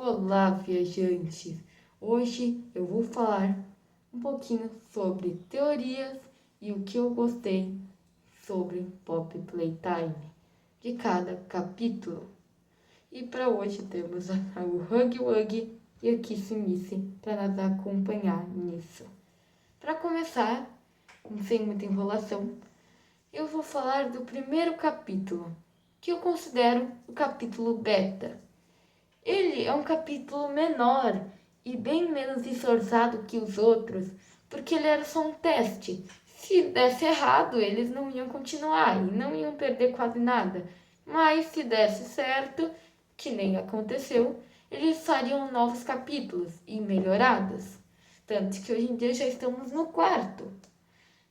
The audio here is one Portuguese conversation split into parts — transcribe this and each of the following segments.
Olá, viajantes! Hoje eu vou falar um pouquinho sobre teorias e o que eu gostei sobre Pop Playtime de cada capítulo. E para hoje temos o Huggy Wuggy e a Kissy Missy para nos acompanhar nisso. Para começar, sem muita enrolação, eu vou falar do primeiro capítulo, que eu considero o capítulo beta. Ele é um capítulo menor e bem menos esforçado que os outros, porque ele era só um teste. Se desse errado, eles não iam continuar e não iam perder quase nada. Mas se desse certo, que nem aconteceu, eles fariam novos capítulos e melhorados. Tanto que hoje em dia já estamos no quarto.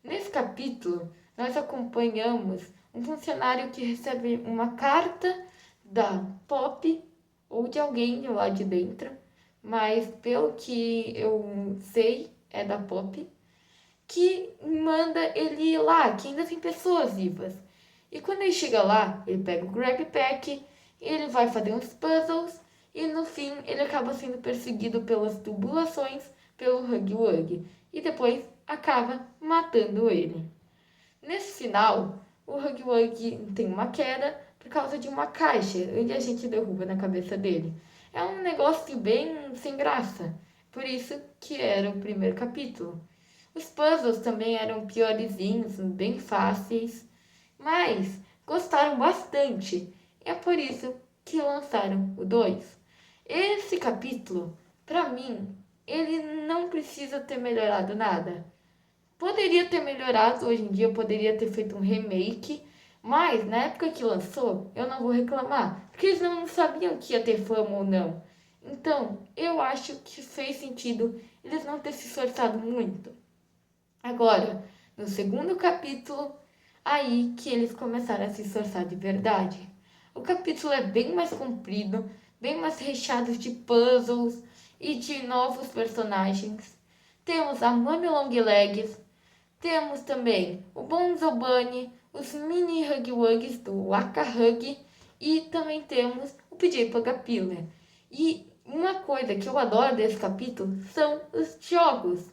Nesse capítulo, nós acompanhamos um funcionário que recebe uma carta da Pop ou de alguém lá de dentro, mas pelo que eu sei é da Pop, que manda ele ir lá, que ainda tem pessoas vivas. E quando ele chega lá, ele pega o Grab Pack, ele vai fazer uns puzzles e no fim ele acaba sendo perseguido pelas tubulações pelo Huggy Wuggy e depois acaba matando ele. Nesse final, o Huggy Wuggy tem uma queda por causa de uma caixa, onde a gente derruba na cabeça dele. É um negócio bem sem graça, por isso que era o primeiro capítulo. Os puzzles também eram piorzinhos, bem fáceis, mas gostaram bastante. E é por isso que lançaram o 2. Esse capítulo, pra mim, ele não precisa ter melhorado nada. Poderia ter melhorado, hoje em dia eu poderia ter feito um remake, mas na época que lançou, eu não vou reclamar, porque eles não sabiam que ia ter fama ou não. Então, eu acho que fez sentido eles não terem se esforçado muito. Agora, no segundo capítulo, aí que eles começaram a se esforçar de verdade. O capítulo é bem mais comprido, bem mais recheado de puzzles e de novos personagens. Temos a Mami Longlegs, temos também o Bonzo Bunny, os mini Huggy Wuggies do Waka Huggy e também temos o PJ Pugapilla. E uma coisa que eu adoro desse capítulo são os jogos.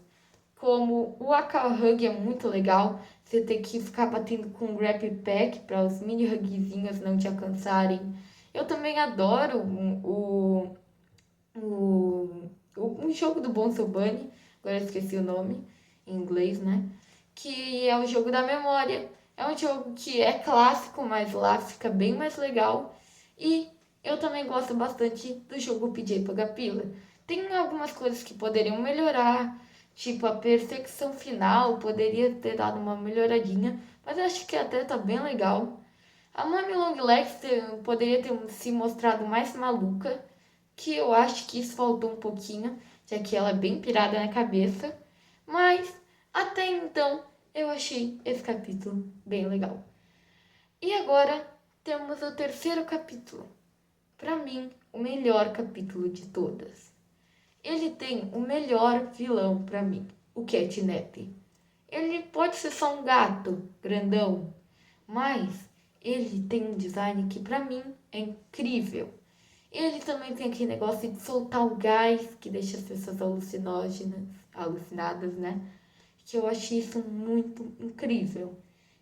Como o Waka Huggy é muito legal, você tem que ficar batendo com o Grab Pack para os mini Huggyzinhos não te alcançarem. Eu também adoro o jogo do Bonzo Bunny, agora eu esqueci o nome em inglês, né? Que é o jogo da memória. É um jogo que é clássico, mas lá fica bem mais legal. E eu também gosto bastante do jogo PJ Pugapilla. Tem algumas coisas que poderiam melhorar, tipo a perseguição final poderia ter dado uma melhoradinha, mas eu acho que até tá bem legal. A Mami Longlegs poderia ter se mostrado mais maluca, que eu acho que isso faltou um pouquinho, já que ela é bem pirada na cabeça. Mas até então eu achei esse capítulo bem legal. E agora temos o terceiro capítulo. Para mim, o melhor capítulo de todas. Ele tem o melhor vilão para mim, o Catnap. Ele pode ser só um gato grandão, mas ele tem um design que para mim é incrível. Ele também tem aquele negócio de soltar o gás que deixa as pessoas alucinadas, né? Que eu achei isso muito incrível.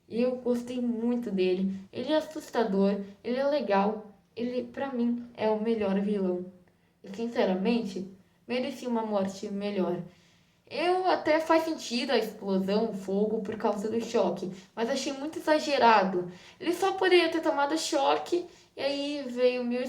E eu gostei muito dele. Ele é assustador, ele é legal. Ele, pra mim, é o melhor vilão. E, sinceramente, merecia uma morte melhor. Eu até faz sentido a explosão, o fogo, por causa do choque. Mas achei muito exagerado. Ele só poderia ter tomado choque e aí veio o meu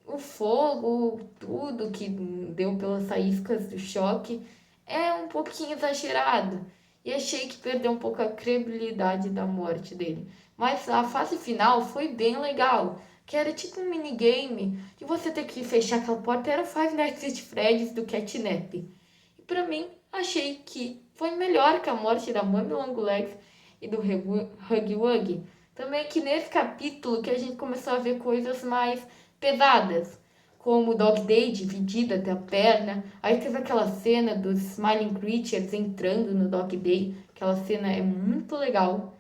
o fogo, tudo que deu pelas faíscas do choque é um pouquinho exagerado. E achei que perdeu um pouco a credibilidade da morte dele. Mas a fase final foi bem legal. Que era tipo um minigame de você ter que fechar aquela porta. Era o Five Nights at Freddy's do Catnap. E pra mim, achei que foi melhor que a morte da Mami Longlegs e do Huggy Wuggy. Também que nesse capítulo que a gente começou a ver coisas mais pesadas, como o Dog Day dividida até a perna. Aí teve aquela cena dos Smiling Creatures entrando no Dog Day. Aquela cena é muito legal.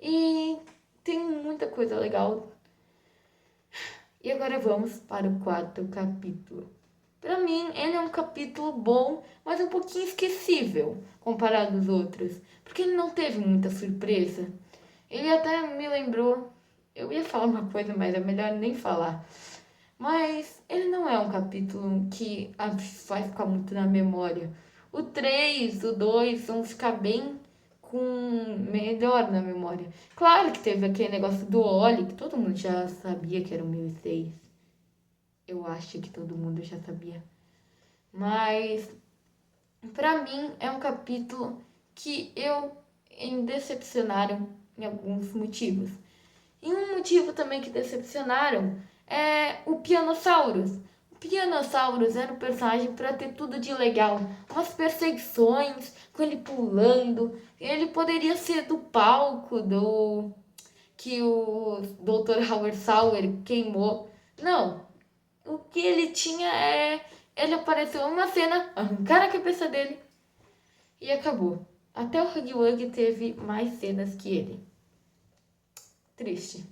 E tem muita coisa legal. E agora vamos para o quarto capítulo. Para mim, ele é um capítulo bom, mas um pouquinho esquecível comparado aos outros, porque ele não teve muita surpresa. Ele até me lembrou, eu ia falar uma coisa, mas é melhor nem falar. Mas ele não é um capítulo que vai ficar muito na memória. O 3, o 2 vão ficar bem melhor na memória. Claro que teve aquele negócio do Oli, que todo mundo já sabia que era o 1006. Eu acho que todo mundo já sabia. Mas pra mim é um capítulo que me decepcionaram em alguns motivos. E um motivo também que decepcionaram é o Pianosaurus. O Pianosaurus era um personagem para ter tudo de legal. Umas perseguições, com ele pulando. Ele poderia ser do palco do que o Dr. Howard Sauer queimou. Não. O que ele tinha é... Ele apareceu em uma cena, arrancaram a cabeça dele e acabou. Até o Huggy Wuggy teve mais cenas que ele. Triste.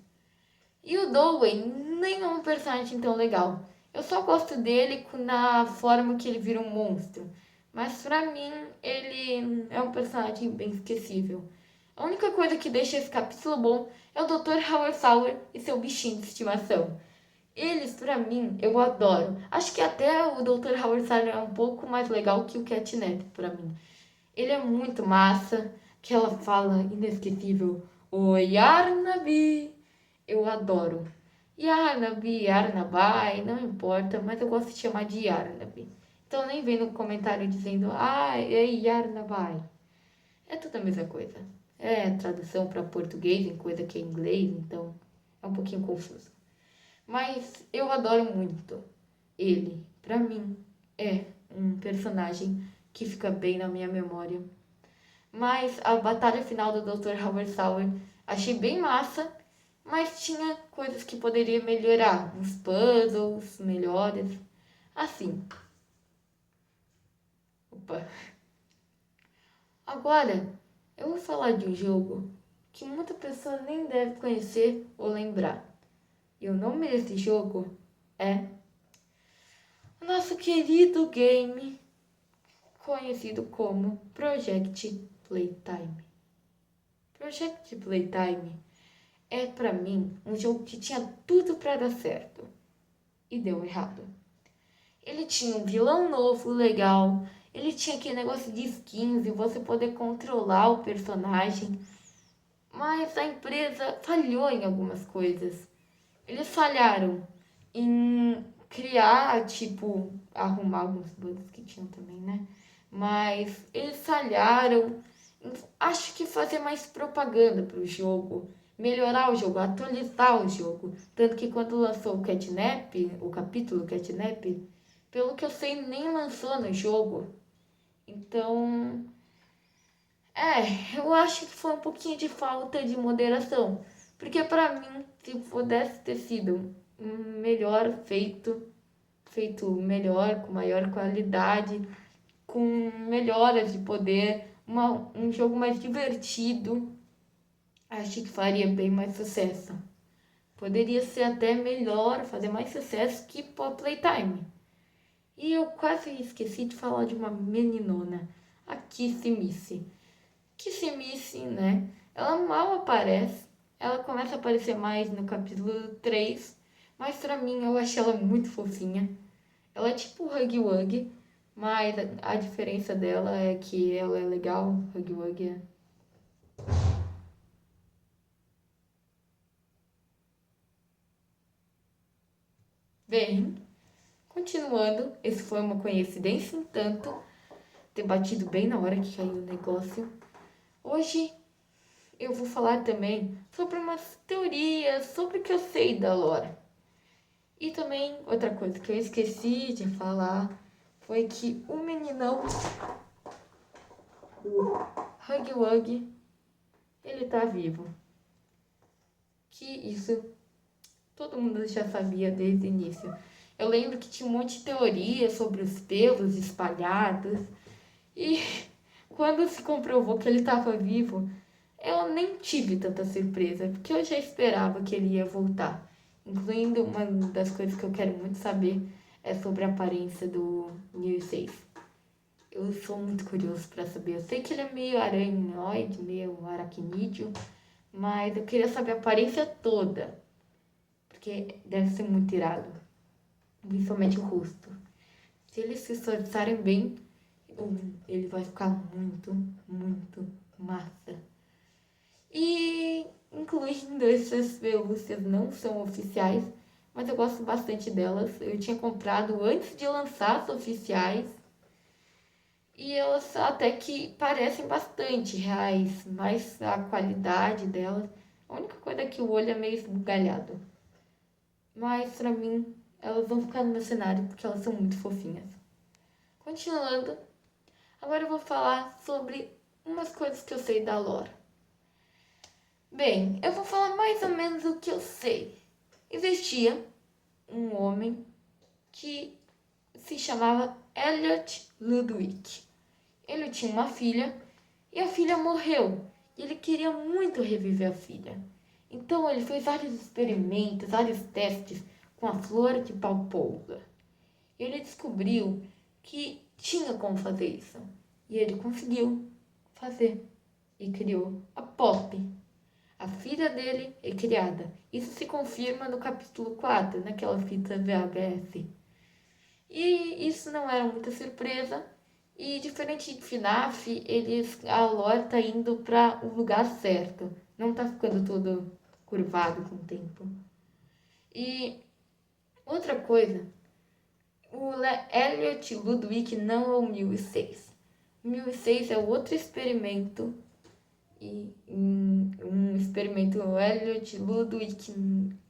E o Dowey nem é um personagem tão legal. Eu só gosto dele na forma que ele vira um monstro. Mas pra mim, ele é um personagem bem esquecível. A única coisa que deixa esse capítulo bom é o Dr. Howard Sauer e seu bichinho de estimação. Eles, pra mim, eu adoro. Acho que até o Dr. Howard Sauer é um pouco mais legal que o Catnap, pra mim. Ele é muito massa, aquela fala inesquecível. Oi, Arnabi! Eu adoro. Yarnabi, Yarnabai, não importa, mas eu gosto de chamar de Yarnabi. Então nem vem no comentário dizendo, é Yarnabai. É tudo a mesma coisa. É tradução para português em coisa que é inglês, então é um pouquinho confuso. Mas eu adoro muito ele. Pra mim, é um personagem que fica bem na minha memória. Mas a batalha final do Dr. Howard Sauer achei bem massa, mas tinha coisas que poderia melhorar, uns puzzles melhores, assim. Opa. Agora, eu vou falar de um jogo que muita pessoa nem deve conhecer ou lembrar. E o nome desse jogo é o nosso querido game conhecido como Project Playtime. Project Playtime é pra mim um jogo que tinha tudo pra dar certo e deu errado. Ele tinha um vilão novo, legal. Ele tinha aquele negócio de skins e você poder controlar o personagem. Mas a empresa falhou em algumas coisas. Eles falharam em criar, tipo, arrumar alguns bugs que tinham também, né? Mas eles falharam em, acho que fazer mais propaganda pro jogo, melhorar o jogo, atualizar o jogo. Tanto que quando lançou o Catnap, o capítulo Catnap, pelo que eu sei, nem lançou no jogo. Então, eu acho que foi um pouquinho de falta de moderação. Porque pra mim, se pudesse ter sido melhor feito melhor, com maior qualidade, com melhoras de poder, um jogo mais divertido, acho que faria bem mais sucesso. Poderia ser até melhor, fazer mais sucesso que Pop Playtime. E eu quase esqueci de falar de uma meninona, a Kissy Missy. Kissy Missy, né? Ela mal aparece. Ela começa a aparecer mais no capítulo 3. Mas pra mim eu achei ela muito fofinha. Ela é tipo Huggy Wuggy. Mas a diferença dela é que ela é legal. Huggy Wuggy é. Bem, continuando. Esse foi uma coincidência, um tanto. Ter batido bem na hora que caiu o negócio. Hoje eu vou falar também sobre umas teorias sobre o que eu sei da lore. E também outra coisa que eu esqueci de falar foi que o meninão, o Huggy Wuggy, ele tá vivo. Que isso todo mundo já sabia desde o início. Eu lembro que tinha um monte de teoria sobre os pelos espalhados. E quando se comprovou que ele estava vivo, eu nem tive tanta surpresa, porque eu já esperava que ele ia voltar. incluindo uma das coisas que eu quero muito saber é sobre a aparência do 1006. Eu sou muito curioso para saber. Eu sei que ele é meio aranhoide, meio aracnídeo, mas eu queria saber a aparência toda, porque deve ser muito irado, principalmente o rosto. Se eles se esforçarem bem, ele vai ficar muito, muito massa. E incluindo essas pelúcias não são oficiais, mas eu gosto bastante delas. Eu tinha comprado antes de lançar as oficiais e elas até que parecem bastante reais, mas a qualidade delas, a única coisa é que o olho é meio esbugalhado. Mas pra mim, elas vão ficar no meu cenário porque elas são muito fofinhas. Continuando, agora eu vou falar sobre umas coisas que eu sei da lore. Bem, eu vou falar mais ou menos o que eu sei. Existia um homem que se chamava Elliot Ludwig. Ele tinha uma filha e a filha morreu. E ele queria muito reviver a filha. Então ele fez vários experimentos, vários testes com a flor de paupouga. E ele descobriu que tinha como fazer isso. E ele conseguiu fazer. E criou a Pop. A filha dele é criada. Isso se confirma no capítulo 4, naquela fita VHS. E isso não era muita surpresa. E diferente de FNAF, a lore tá indo para o lugar certo. Não tá ficando todo curvado com o tempo. E outra coisa, o Elliot Ludwig não é o 1006. O 1006 é outro experimento. E um experimento Elliot Ludwig,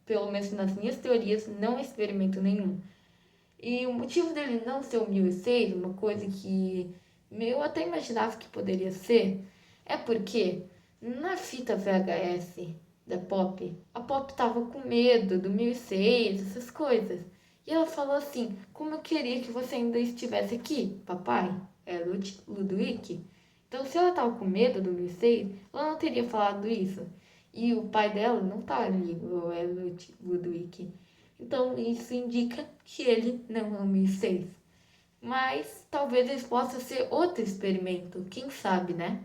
pelo menos nas minhas teorias, não é experimento nenhum. E o motivo dele não ser o 1006, uma coisa que eu até imaginava que poderia ser, é porque na fita VHS da Pop, a Pop tava com medo do 1006, essas coisas. E ela falou assim: como eu queria que você ainda estivesse aqui, papai, Elliot Ludwig. Então, se ela tava com medo do 1006, ela não teria falado isso. E o pai dela não tá ali, o Elliot Ludwig. Então, isso indica que ele não é o 1006. Mas talvez ele possa ser outro experimento. Quem sabe, né?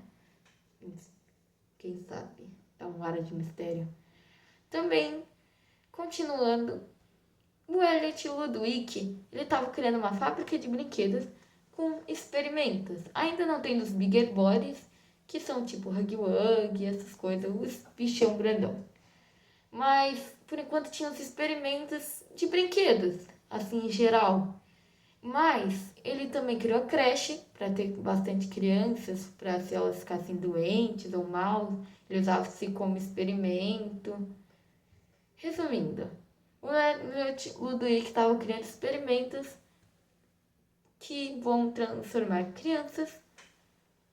Quem sabe? É um ar de mistério. Também, continuando, o Elliot Ludwig, ele estava criando uma fábrica de brinquedos com experimentos. Ainda não tem dos Bigger Bodies, que são tipo Huggy Wuggy, essas coisas, os bichão grandão. Mas, por enquanto, tinha os experimentos de brinquedos, assim, em geral. Mas, ele também criou a creche, para ter bastante crianças, para se elas ficassem doentes ou mal, ele usava-se como experimento. Resumindo, o Ludwig estava criando experimentos que vão transformar crianças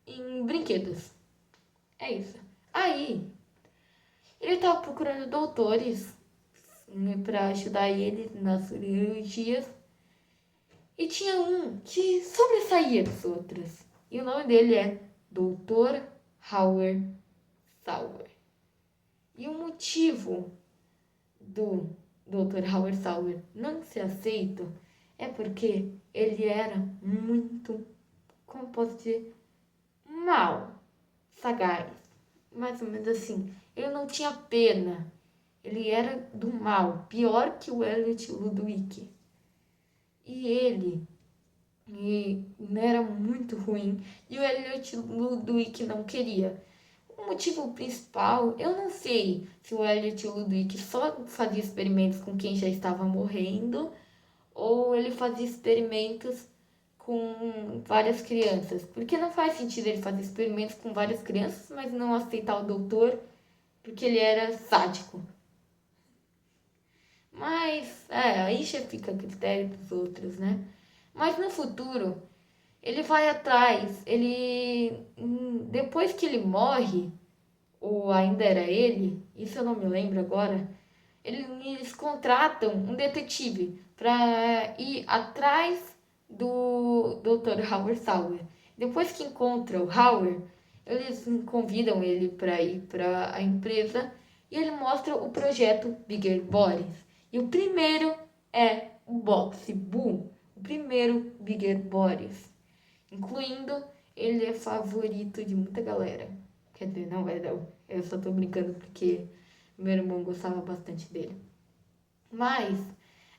em brinquedos. É isso. Aí, ele estava procurando doutores para ajudar ele nas cirurgias. E tinha um que sobressaía dos outros. E o nome dele é Dr. Howard Sauer. E o motivo do Dr. Howard Sauer não ser aceito é porque ele era muito, como posso dizer, mal, sagaz. Mais ou menos assim. Ele não tinha pena. Ele era do mal, pior que o Elliot Ludwig. E ele era muito ruim. E o Elliot Ludwig não queria. O motivo principal, eu não sei se o Elliot Ludwig só fazia experimentos com quem já estava morrendo ou ele fazia experimentos com várias crianças. Porque não faz sentido ele fazer experimentos com várias crianças, mas não aceitar o doutor porque ele era sádico. Mas, aí já fica a critério dos outros, né? Mas no futuro, ele vai atrás, depois que ele morre, ou ainda era ele, isso eu não me lembro agora, eles contratam um detetive para ir atrás do Dr. Howard Sauer. Depois que encontra o Howard, eles convidam ele para ir para a empresa e ele mostra o projeto Bigger Bodies. E o primeiro é o Boxy Boo, o primeiro Bigger Bodies. Incluindo, ele é favorito de muita galera. Quer dizer, não é não. Eu só tô brincando porque meu irmão gostava bastante dele. Mas,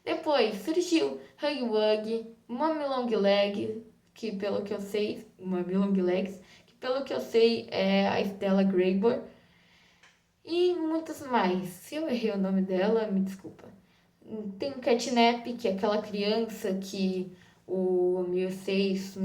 depois surgiu Huggy Wuggy, Mommy Long Leg, que pelo que eu sei, Mommy Long Legs, que pelo que eu sei é a Stella Graybor. E muitos mais. Se eu errei o nome dela, me desculpa. Tem o Catnap, que é aquela criança que o Amir 6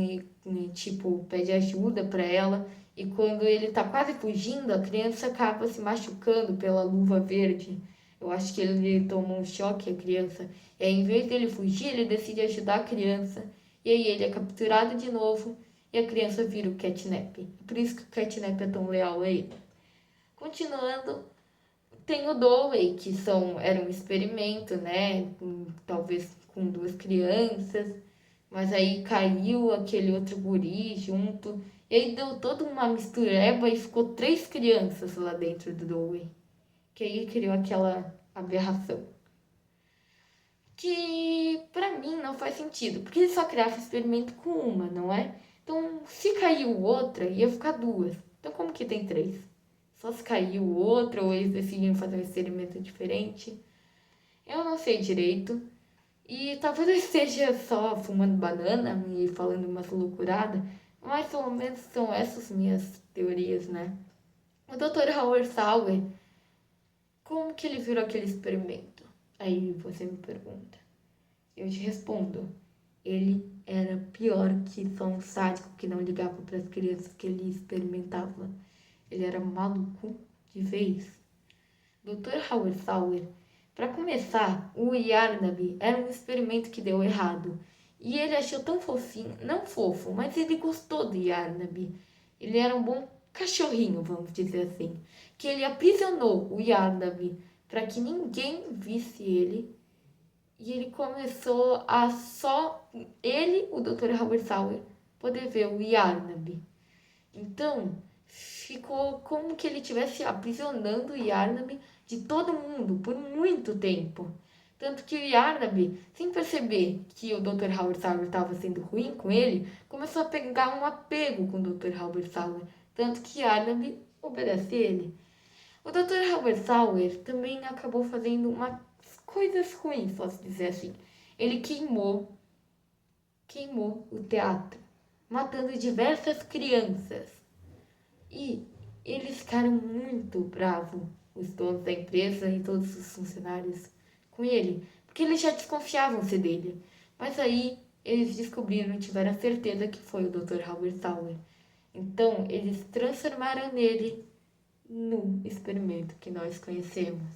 tipo, pede ajuda pra ela. E quando ele tá quase fugindo, a criança acaba se machucando pela luva verde. Eu acho que ele tomou um choque, a criança. E aí, em vez dele fugir, ele decide ajudar a criança. E aí ele é capturado de novo e a criança vira o Catnap. Por isso que o Catnap é tão leal a ele. Continuando, tem o Dowey, que era um experimento, né? Talvez com 2 crianças, mas aí caiu aquele outro guri junto, e aí deu toda uma mistureba e ficou 3 crianças lá dentro do Dowey, que aí criou aquela aberração. Que pra mim não faz sentido, porque ele só criava experimento com uma, não é? Então, se caiu outra, ia ficar 2. Então, como que tem 3? Só se caiu outra ou eles decidiram fazer um experimento diferente. Eu não sei direito. E talvez eu esteja só fumando banana e falando umas loucuradas, mas pelo menos são essas minhas teorias, né? O Dr. Howard Sauer, como que ele virou aquele experimento? Aí você me pergunta. Eu te respondo. Ele era pior que só um sádico que não ligava para as crianças que ele experimentava. Ele era maluco de vez. Dr. Howard Sauer, para começar, o Yarnaby era um experimento que deu errado. E ele achou tão fofinho, não fofo, mas ele gostou do Yarnaby. Ele era um bom cachorrinho, vamos dizer assim. Que ele aprisionou o Yarnaby para que ninguém visse ele. E ele começou a só ele, o Dr. Howard Sauer, poder ver o Yarnaby. Então, ficou como que ele estivesse aprisionando o Yarnaby de todo mundo por muito tempo. Tanto que o Yarnaby, sem perceber que o Dr. Howard Sauer estava sendo ruim com ele, começou a pegar um apego com o Dr. Howard Sauer. Tanto que Yarnaby obedece ele. O Dr. Howard Sauer também acabou fazendo umas coisas ruins, posso dizer assim. Ele queimou o teatro, matando diversas crianças. E eles ficaram muito bravos, os donos da empresa e todos os funcionários, com ele, porque eles já desconfiavam ser dele. Mas aí eles descobriram e tiveram a certeza que foi o Dr. Howard Sauer. Então eles transformaram nele no experimento que nós conhecemos.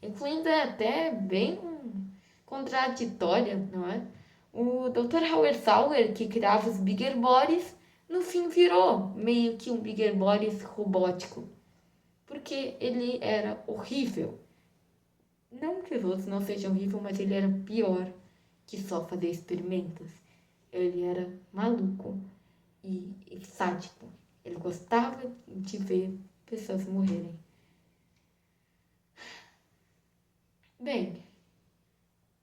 Incluindo até bem contraditória, não é? O Dr. Howard Sauer, que criava os Bigger Bodies, no fim virou meio que um Bigger Bodies robótico. Porque ele era horrível. Não que os outros não sejam horríveis, mas ele era pior que só fazer experimentos. Ele era maluco e sádico. Ele gostava de ver pessoas morrerem. Bem,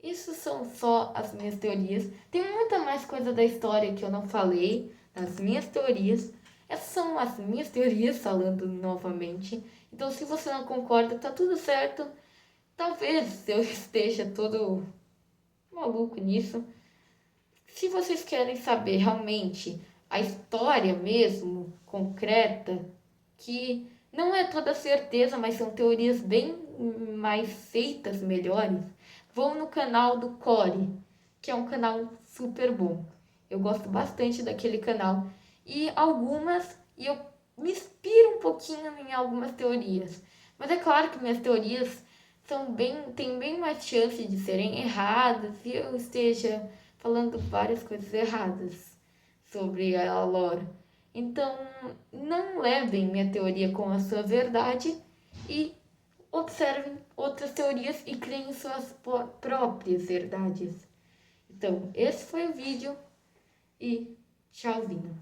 isso são só as minhas teorias. Tem muita mais coisa da história que eu não falei nas minhas teorias. Essas são as minhas teorias, falando novamente. Então, se você não concorda, tá tudo certo. Talvez eu esteja todo maluco nisso. Se vocês querem saber realmente a história mesmo, concreta, que não é toda certeza, mas são teorias bem mais feitas, melhores, vão no canal do Core, que é um canal super bom. Eu gosto bastante daquele canal. E eu me inspiro um pouquinho em algumas teorias. Mas é claro que minhas teorias têm bem mais chance de serem erradas e eu esteja falando várias coisas erradas sobre a lore. Então, não levem minha teoria como a sua verdade e observem outras teorias e criem suas próprias verdades. Então, esse foi o vídeo e tchauzinho.